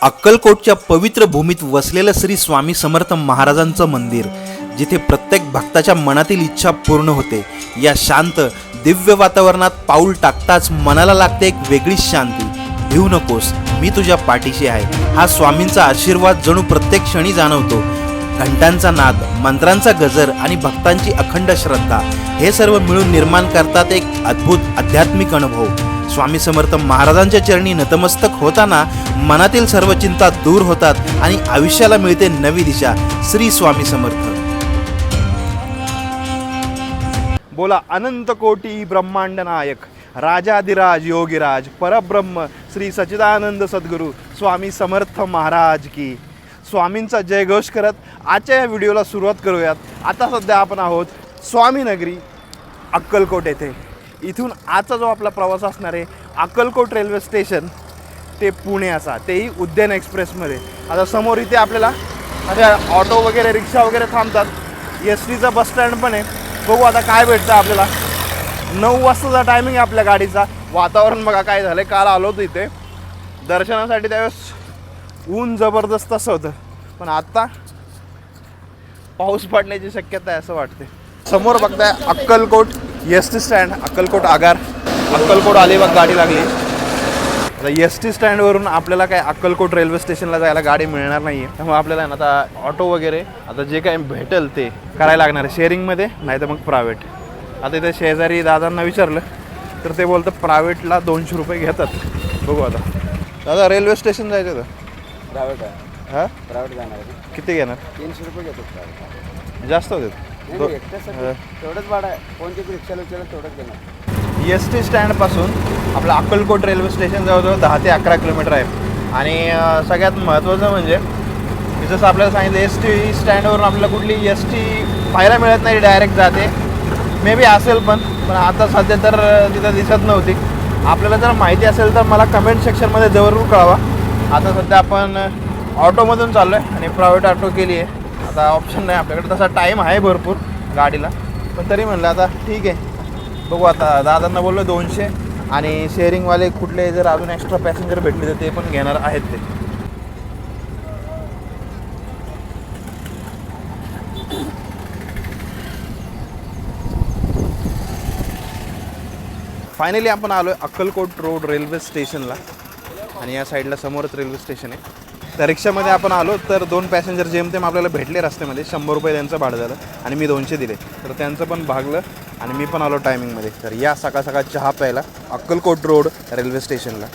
अक्कलकोटच्या पवित्र भूमीत वसलेलं श्री स्वामी समर्थ महाराजांचं मंदिर, जिथे प्रत्येक भक्ताच्या मनातील इच्छा पूर्ण होते. या शांत दिव्य वातावरणात पाऊल टाकताच मनाला लागते एक वेगळीच शांती. भिवू नकोस, मी तुझ्या पाठीशी आहे. हा स्वामींचा आशीर्वाद जणू प्रत्येक क्षणी जाणवतो. घंटांचा नाद, मंत्रांचा गजर आणि भक्तांची अखंड श्रद्धा हे सर्व मिळून निर्माण करतात एक अद्भुत आध्यात्मिक अनुभव. स्वामी समर्थ महाराजांच्या चरणी नतमस्तक होताना मनातील सर्व चिंता दूर होतात आणि आयुष्याला मिळते नवी दिशा. श्री स्वामी समर्थ. बोला अनंत कोटी ब्रह्मांड नायक, राजाधिराज योगीराज परब्रह्म श्री सच्चिदानंद सद्गुरू स्वामी समर्थ महाराज की. स्वामींचा जयघोष करत आजच्या या व्हिडिओला सुरुवात करूयात. आता सध्या आपण आहोत स्वामीनगरी अक्कलकोट येथे. इथून आजचा जो आपला प्रवास असणार आहे अक्कलकोट रेल्वे स्टेशन ते पुण्याचा, तेही उद्यान एक्सप्रेसमध्ये. आता समोर इथे आपल्याला अशा ऑटो वगैरे रिक्षा वगैरे थांबतात. एस टीचा बस स्टँड पण आहे. बघू आता काय भेटतं आपल्याला. 9 वाजताचा टायमिंग आहे आपल्या गाडीचा. वातावरण बघा काय झालं. काल आलो होतो इथे दर्शनासाठी, त्यावेळेस ऊन जबरदस्त असं होतं, पण आत्ता पाऊस पडण्याची शक्यता आहे असं वाटते. समोर बघताय Akkalkot S T stand, Akkalkot आगार, अक्कलकोट अलिबाग गाडी लागली. आता एस टी स्टँडवरून आपल्याला काय अक्कलकोट रेल्वे स्टेशनला जायला गाडी मिळणार नाही आहे. त्यामुळे आपल्याला ना आता ऑटो वगैरे आता जे काही भेटेल ते करायला लागणार आहे, शेअरिंगमध्ये नाही तर मग प्रायव्हेट. आता इथे शेजारी दादांना विचारलं तर ते बोलतं प्रायव्हेटला 200 रुपये घेतात. बघू आता. दादा रेल्वे स्टेशन जायचं तर प्रायव्हेट आहे. हां प्रायव्हेट जाणार आहे. किती घेणार? 300 रुपये घेतो प्रायव्हेट. जास्त होते. तेवढंच भाडं आहे. कोणती रिक्षाला विचारलं तेवढंच घेणार. एस टी स्टँडपासून आपलं अक्कलकोट रेल्वे स्टेशन जवळजवळ 10 ते 11 किलोमीटर आहे. आणि सगळ्यात महत्त्वाचं म्हणजे जसं आपल्याला सांगितलं एस टी स्टँडवरून आपल्याला कुठली एस टी पाहायला मिळत नाही, डायरेक्ट जाते. मे बी असेल पण आता सध्या तर तिथं दिसत नव्हती. आपल्याला जर माहिती असेल तर मला कमेंट सेक्शनमध्ये जरूर कळवा. आता सध्या आपण ऑटोमधून चाललो आहे आणि प्रायव्हेट ऑटो केली आहे. आता ऑप्शन नाही आपल्याकडे, तसा टाईम आहे भरपूर गाडीला, पण तरी म्हणलं आता ठीक आहे बघू. आता दादांना बोललो 200 आणि शेअरिंगवाले कुठले जर अजून एक्स्ट्रा पॅसेंजर भेटले तर ते पण घेणार आहेत ते. फायनली आपण आलो आहे अक्कलकोट रोड रेल्वे स्टेशनला आणि या साईडला समोरच रेल्वे स्टेशन आहे. त्या रिक्षामध्ये आपण आलो तर 2 पॅसेंजर जेमतेम आपल्याला भेटले रस्त्यामध्ये. 100 रुपये त्यांचं भाडं झालं आणि मी 200 दिले, तर त्यांचं पण भागलं आणि मी पण आलो टायमिंगमध्ये. तर या सकाळ सकाळ चहा प्यायला अक्कलकोट रोड रेल्वे स्टेशनला.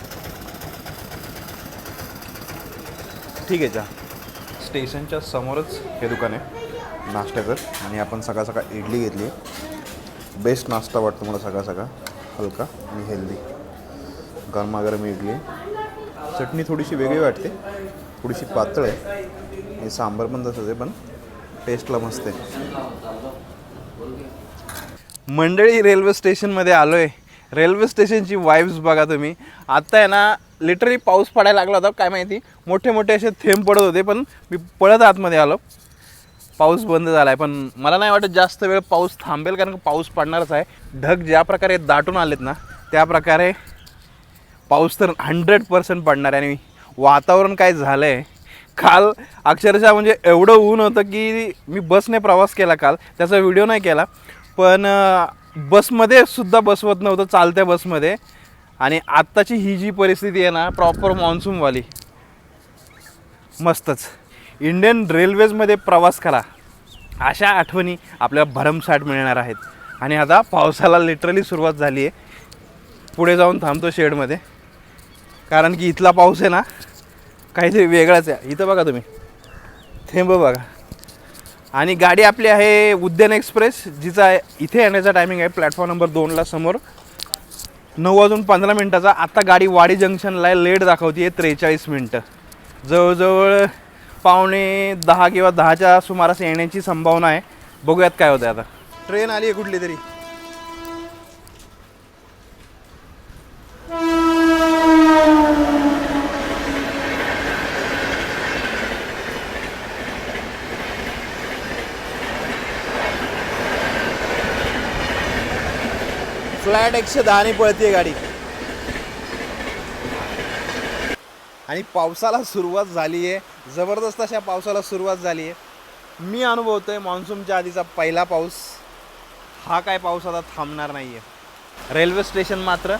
ठीक आहे, चहा. स्टेशनच्या समोरच हे दुकान आहे नाश्त्याचं आणि आपण सकाळ सकाळ इडली घेतली. बेस्ट नाश्ता वाटतो मला सकाळ सकाळ, हलका आणि हेल्दी. गरमागरम इडली. चटणी थोडीशी वेगळी वाटते, थोडीशी पातळ आहे आणि सांबार पण तसंच आहे, पण टेस्टला मस्त आहे. मंडळी रेल्वे स्टेशनमध्ये आलो आहे. रेल्वे स्टेशनची वाईब्स बघा तुम्ही. आत्ता आहे ना लिटरली पाऊस पडायला लागला होता, काय माहिती मोठे मोठे असे थेंब पडत होते, पण मी पळत आतमध्ये आलो. पाऊस बंद झाला आहे, पण मला नाही वाटत जास्त वेळ पाऊस थांबेल, कारण पाऊस पडणारच आहे. ढग ज्या प्रकारे दाटून आलेत ना त्या प्रकारे पाऊस तर 100% पडणार आहे. आणि वातावरण काय झालं आहे काल अक्षरशः म्हणजे एवढं ऊन होतं की मी बसने प्रवास केला काल, त्याचा व्हिडिओ नाही केला, पण बसमध्ये सुद्धा बसवत नव्हतं, चालत्या बसमध्ये. आणि आत्ताची ही जी परिस्थिती आहे ना प्रॉपर मान्सूनवाली, मस्तच. इंडियन रेल्वेजमध्ये प्रवास करा, अशा आठवणी आपल्याला भरमसाठ मिळणार आहेत. आणि आता पावसाला लिटरली सुरुवात झाली आहे. पुढे जाऊन थांबतो शेडमध्ये, कारण की इथला पाऊस आहे ना काहीतरी वेगळाच आहे. इथं बघा तुम्ही थेंब बघा. आणि गाडी आपली आहे उद्यान एक्सप्रेस, जिचा इथे येण्याचा टायमिंग आहे प्लॅटफॉर्म नंबर 2ला समोर 9:15 आत्ता गाडी वाडी जंक्शनला आहे. लेट दाखवते आहे 43 मिनटं. जवळजवळ 9:45 किंवा 10च्या सुमारास येण्याची संभावना आहे. बघूयात काय होतं. आता ट्रेन आली आहे कुठली तरी. फ्लॅट 110 पळते गाडी. आणि पावसाला सुरुवात झाली आहे. जबरदस्त अशा पावसाला सुरुवात झाली आहे. मी अनुभवतो आहे मान्सूनच्या आधीचा पहिला पाऊस. हा काय पाऊस आता थांबणार नाही आहे. रेल्वे स्टेशन मात्र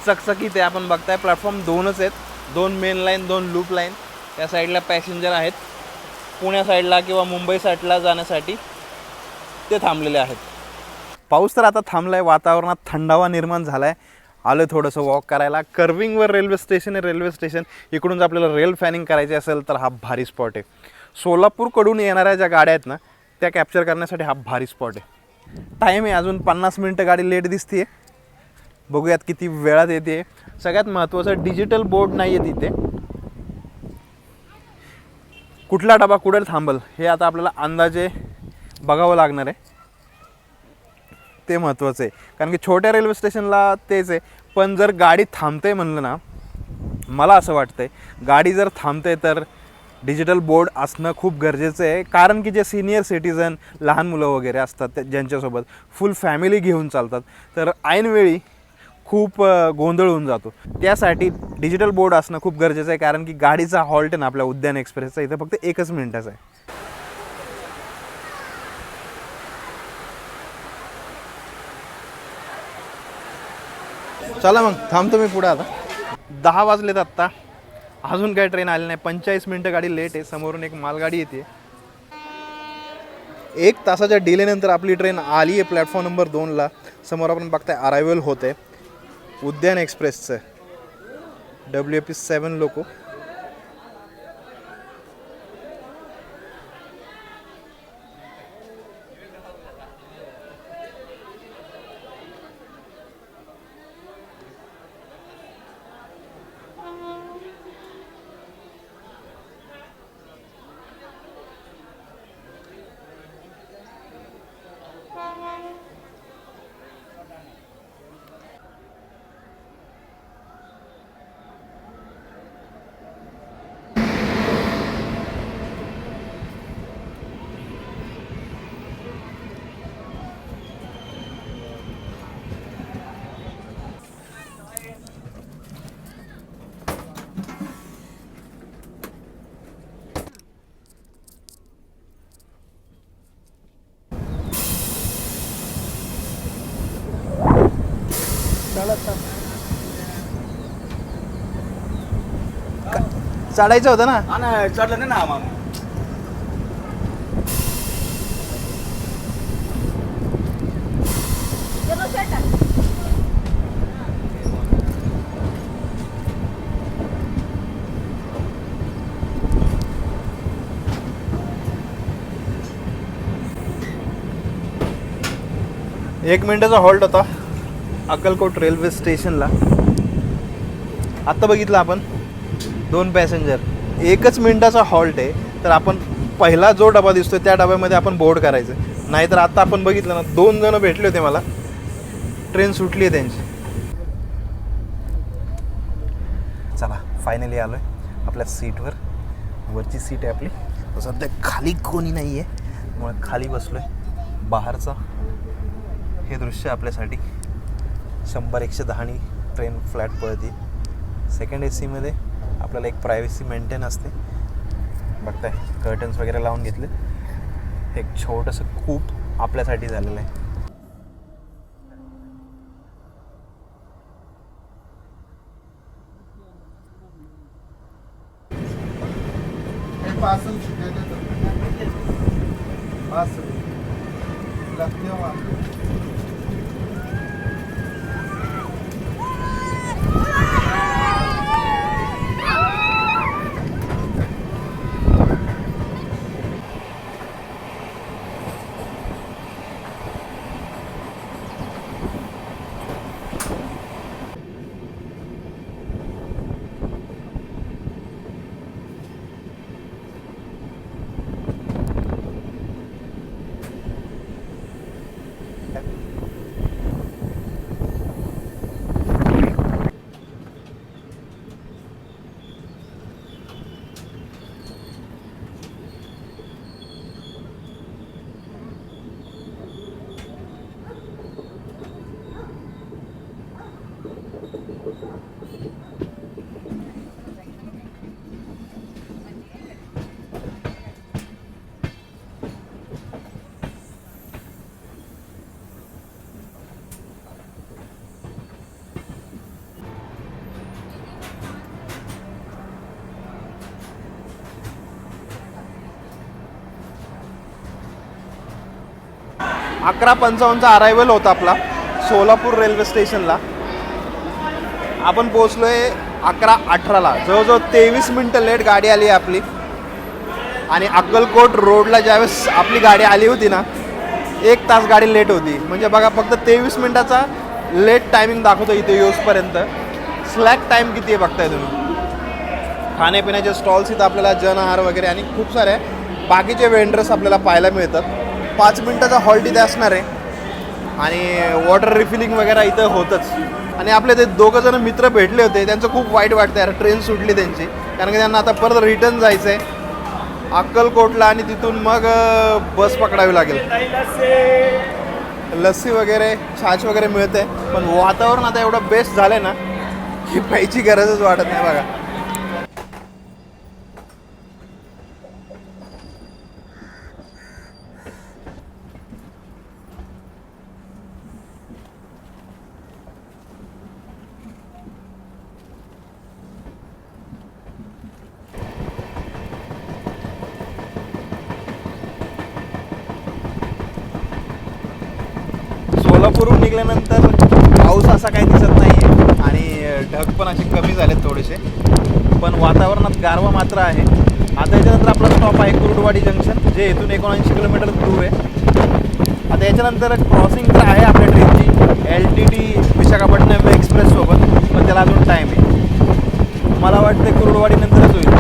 चकचकीत आहे. आपण बघताय प्लॅटफॉर्म 2च आहेत, 2 मेन लाईन, 2 लूप लाईन. त्या साईडला पॅसेंजर आहेत, पुण्या साईडला किंवा मुंबई साईडला जाण्यासाठी ते थांबलेले आहेत. पाऊस तर आता थांबला आहे, वातावरणात थंडावा निर्माण झाला आहे. आलं थोडंसं वॉक करायला. कर्विंगवर रेल्वे स्टेशन आहे. रेल्वे स्टेशन इकडून जर आपल्याला रेल फॅनिंग करायची असेल तर हा भारी स्पॉट आहे. सोलापूरकडून येणाऱ्या ज्या गाड्या आहेत ना त्या कॅप्चर करण्यासाठी हा भारी स्पॉट आहे. टाईम आहे अजून 50 मिनटं गाडी लेट दिसते. बघूयात किती वेळात येते. सगळ्यात महत्त्वाचं डिजिटल बोर्ड नाही आहे तिथे. कुठला डबा कुठे थांबल हे आता आपल्याला अंदाजे बघावं लागणार आहे. ते महत्त्वाचं आहे, कारण की छोट्या रेल्वे स्टेशनला तेच आहे. पण जर गाडी थांबते म्हणलं ना, मला असं वाटतंय गाडी जर थांबते तर डिजिटल बोर्ड असणं खूप गरजेचं आहे. कारण की जे सिनियर सिटीजन, लहान मुलं वगैरे असतात ज्यांच्यासोबत फुल फॅमिली घेऊन चालतात, तर ऐनवेळी खूप गोंधळ होऊन जातो. त्यासाठी डिजिटल बोर्ड असणं खूप गरजेचं आहे. कारण की गाडीचा हॉल्ट आहे ना आपल्या उद्यान एक्सप्रेसचा इथं फक्त 1 मिनिटाचा आहे. चला मग थांबतो मी पुढे. आता 10 वाजलेत आत्ता, अजून काय ट्रेन आली नाही. 45 मिनटं गाडी लेट आहे. समोरून एक मालगाडी येते. 1 तासाच्या डिलेनंतर आपली ट्रेन आली आहे प्लॅटफॉर्म नंबर 2ला. समोर आपण बघताय अरायवल होत आहे उद्यान एक्सप्रेसचं WP7 लोको. चढायचं होतं ना. चढलं नाही ना मग. एक मिनिटाचा हॉल्ट होता अक्कलकोट रेल्वे स्टेशनला. आत्ता बघितलं आपण 2 पॅसेंजर. 1 मिनिटाचा हॉल्ट आहे, तर आपण पहिला जो डबा दिसतोय त्या डब्यामध्ये आपण बोर्ड करायचं. नाहीतर आत्ता आपण बघितलं ना 2 जण भेटले होते मला, ट्रेन सुटली आहे त्यांची. चला फायनली आलो आहे आपल्या सीटवर. वरची सीट आहे आपली. सध्या खाली कोणी नाही आहे, मग खाली बसलो आहे. बाहेरचा हे दृश्य आपल्यासाठी 100-110 ट्रेन फ्लॅट पळते. सेकंड AC मध्ये आपल्याला एक प्रायव्हसी मेंटेन असते. बघताय कर्टन्स वगैरे लावून घेतले. एक छोटंसं कूप आपल्यासाठी झालेलं आहे. 11:55चा अरायवल होता आपला सोलापूर रेल्वे स्टेशनला. आपण पोहोचलो आहे 11:18ला. जवळजवळ 23 मिनटं लेट गाडी आली आहे आपली. आणि अक्कलकोट रोडला ज्यावेळेस आपली गाडी आली होती ना, 1 तास गाडी लेट होती. म्हणजे बघा, फक्त 23 मिनटाचा लेट टायमिंग दाखवतो इथे येऊसपर्यंत. स्लॅक टाईम किती आहे बघताय तुम्ही. खाण्यापिण्याचे स्टॉल्स इथं आपल्याला जनआहार वगैरे आणि खूप सारे बाकीचे वेंडर्स आपल्याला पाहायला मिळतात. 5 मिनटाचा हॉल्ट इथे असणार आहे. आणि वॉटर रिफिलिंग वगैरे इथं होतंच. आणि आपले ते दोघं जण मित्र भेटले होते, त्यांचं खूप वाईट वाटतं यार, ट्रेन सुटली त्यांची. कारण की त्यांना आता परत रिटर्न जायचं आहे अक्कलकोटला आणि तिथून मग बस पकडावी लागेल. लस्सी वगैरे छाछ वगैरे मिळते. पण वातावरण आता एवढं बेस्ट झालं ना की प्यायची गरजच वाटत नाही बघा. सोलापूरहून निघाल्यानंतर पाऊस असा काही दिसत नाही आहे आणि ढग पण असे कमी झालेत थोडेसे. पण वातावरणात गारवा मात्र आहे. आता याच्यानंतर आपला स्टॉप आहे कुरुडवाडी जंक्शन, जे इथून 79 किलोमीटर दूर आहे. आता याच्यानंतर क्रॉसिंग तर आहे आपल्या ट्रेनची LTT विशाखापट्टणम एक्सप्रेससोबत, पण त्याला अजून टाईम आहे. मला वाटतं कुरुडवाडीनंतरच होईल.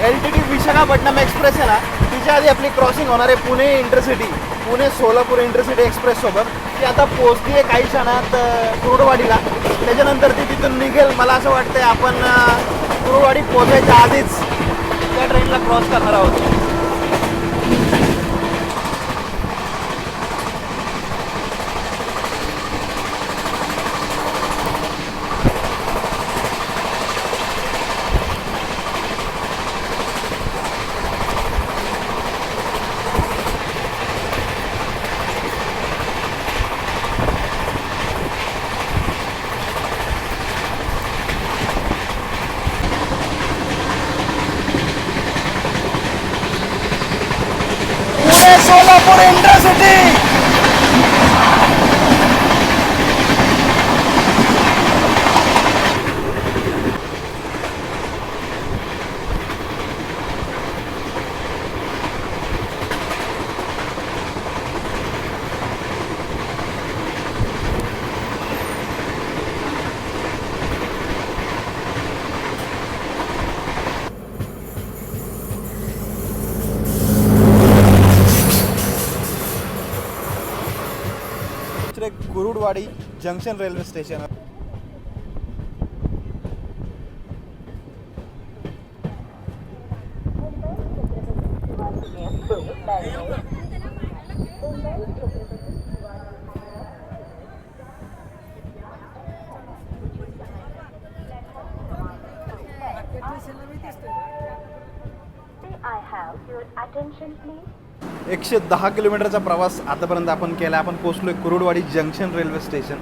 LTT विशाखापट्टणम एक्सप्रेस आहे ना, तिच्या आधी आपली क्रॉसिंग होणार आहे पुणे सोलापूर इंटरसिटी एक्सप्रेससोबत. ती आता पोहोचली आहे काही क्षणात कुरुडवाडीला. त्याच्यानंतर ती तिथून निघेल. मला असं वाटतं आपण कुरुडवाडी पोहोचायच्या आधीच त्या ट्रेनला क्रॉस करणार आहोत. Solapur intercity. Kurduwadi junction railway station. I have your attention, please. 110 किलोमीटरचा प्रवास आतापर्यंत आपण केला. आपण पोचलो आहे कुरुडवाडी जंक्शन रेल्वे स्टेशन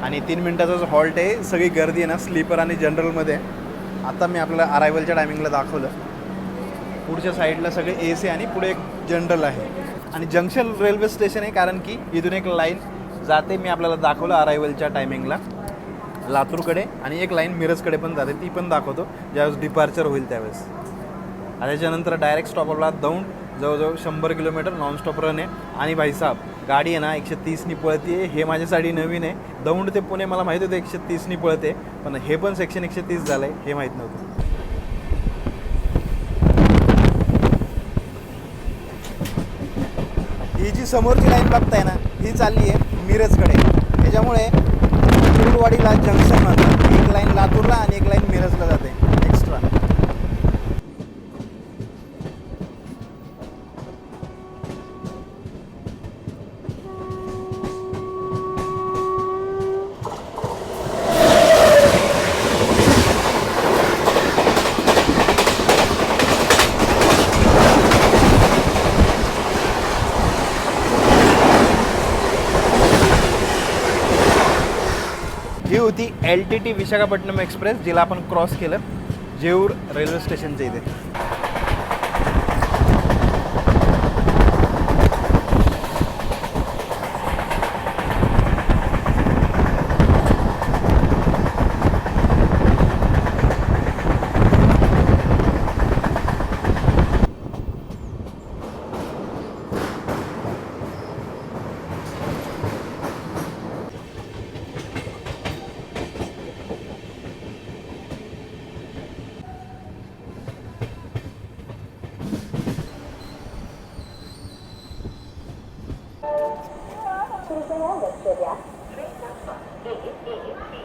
आणि 3 मिनटाचा जो हॉल्ट आहे. सगळी गर्दी आहे ना स्लीपर आणि जनरलमध्ये. आता मी आपल्याला अरायवलच्या टायमिंगला दाखवलं. पुढच्या साईडला सगळे AC आणि पुढे एक जनरल आहे. आणि जंक्शन रेल्वे स्टेशन आहे कारण की इथून एक लाईन जाते. मी आपल्याला दाखवलं अरायवलच्या टायमिंगला लातूरकडे, आणि एक लाईन मिरजकडे पण जाते. ती पण दाखवतो ज्यावेळेस डिपार्चर होईल त्यावेळेस. आणि त्याच्यानंतर डायरेक्ट स्टॉप आपला दौंड, जवळजवळ 100 किलोमीटर नॉनस्टॉप रन आहे. आणि भाईसाहेब गाडी आहे ना 130नी पळते. हे माझ्यासाठी नवीन आहे. दौंड ते पुणे मला माहीत होतं 130नी पळते, पण हे पण सेक्शन 130 झालं आहे हे माहीत नव्हतं. ही जी समोरची लाईन बघताय ना ही चालली आहे मिरजकडे. त्याच्यामुळे कुरुडवाडीला जंक्शन म्हणतात. एक लाईन लातूरला आणि एक लाईन मिरजला जाते एक्स्ट्रा. ही होती LTT विशाखापट्टणम एक्सप्रेस, जिला आपण क्रॉस केलं जेऊर रेल्वे स्टेशनच्या इथे. कृपया लक्ष द्या. Train number AAC.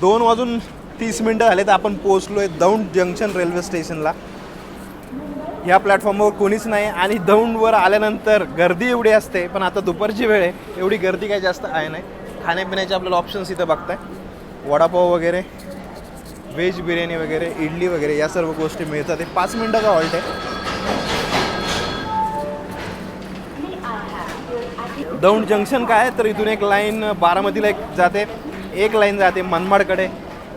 2:30 झाले तर आपण पोहोचलो आहे दौंड जंक्शन रेल्वे स्टेशनला. ह्या प्लॅटफॉर्मवर कोणीच नाही आणि दौंडवर आल्यानंतर गर्दी एवढी असते, पण आता दुपारची वेळ आहे एवढी गर्दी काही जास्त आहे नाही. खाण्यापिण्याचे आपल्याला ऑप्शन्स इथं बघताय. वडापाव वगैरे, व्हेज बिर्याणी वगैरे, इडली वगैरे या सर्व गोष्टी मिळतात. हे 5 मिनटाचा हॉल्ट आहे. दौंड जंक्शन काय आहे तर इथून एक लाईन बारामतीला एक जाते, एक लाईन जाते मनमाडकडे.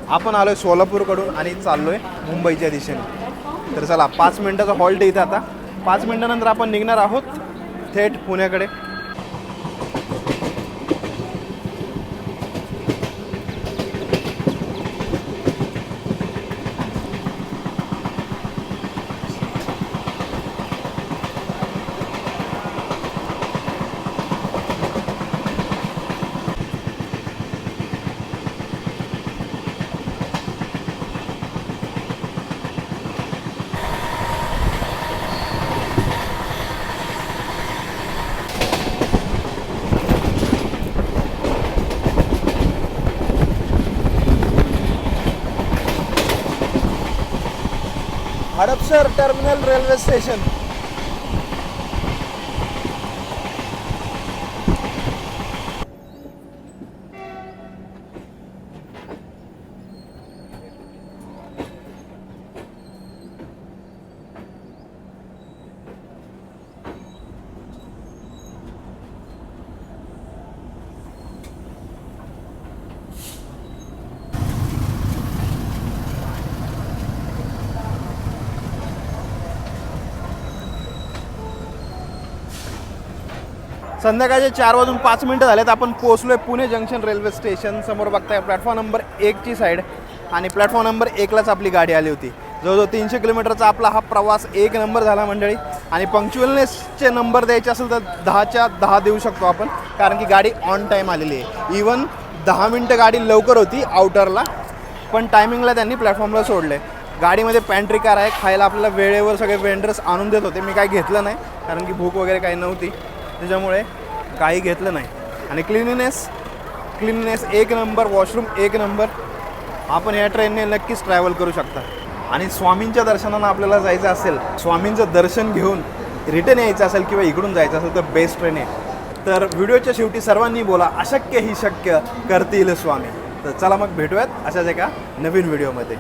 आपण आलो आहे सोलापूरकडून आणि चाललो आहे मुंबईच्या दिशेने. तर चला 5 मिनटाचा हॉल्ट इथं. आता 5 मिनटानंतर आपण निघणार आहोत थेट पुण्याकडे. Hadapsar terminal railway station. संध्याकाळचे 4:05 झालेत. आपण पोहोचलोय पुणे जंक्शन रेल्वे स्टेशन. समोर बघताय प्लॅटफॉर्म नंबर 1ची साईड आणि प्लॅटफॉर्म नंबर 1लाच आपली गाडी आली होती. जवळजवळ 300 किलोमीटरचा आपला हा प्रवास 1 नंबर झाला मंडळी. आणि पंक्च्युअलनेसचे नंबर द्यायचे असेल तर 10च्या 10 देऊ शकतो आपण, कारण की गाडी ऑन टाईम आलेली आहे. इवन 10 मिनटं गाडी लवकर होती आउटरला, पण टायमिंगला त्यांनी प्लॅटफॉर्मला सोडले. गाडीमध्ये पॅन्ट्री कार आहे, खायला आपल्याला वेळेवर सगळे वेंडर्स आणून देत होते. मी काही घेतलं नाही कारण की भूक वगैरे काही नव्हती, त्याच्यामुळे काही घेतलं नाही. आणि क्लिननेस 1 नंबर, वॉशरूम 1 नंबर. आपण या ट्रेनने नक्कीच ट्रॅव्हल करू शकता. आणि स्वामींच्या दर्शनानं आपल्याला जायचं असेल, स्वामींचं दर्शन घेऊन रिटर्न यायचं असेल किंवा इकडून जायचं असेल तर बेस्ट ट्रेन आहे. तर व्हिडिओच्या शेवटी सर्वांनी बोला, अशक्य ही शक्य करतील स्वामी. तर चला मग भेटूयात अशाच एका नवीन व्हिडिओमध्ये.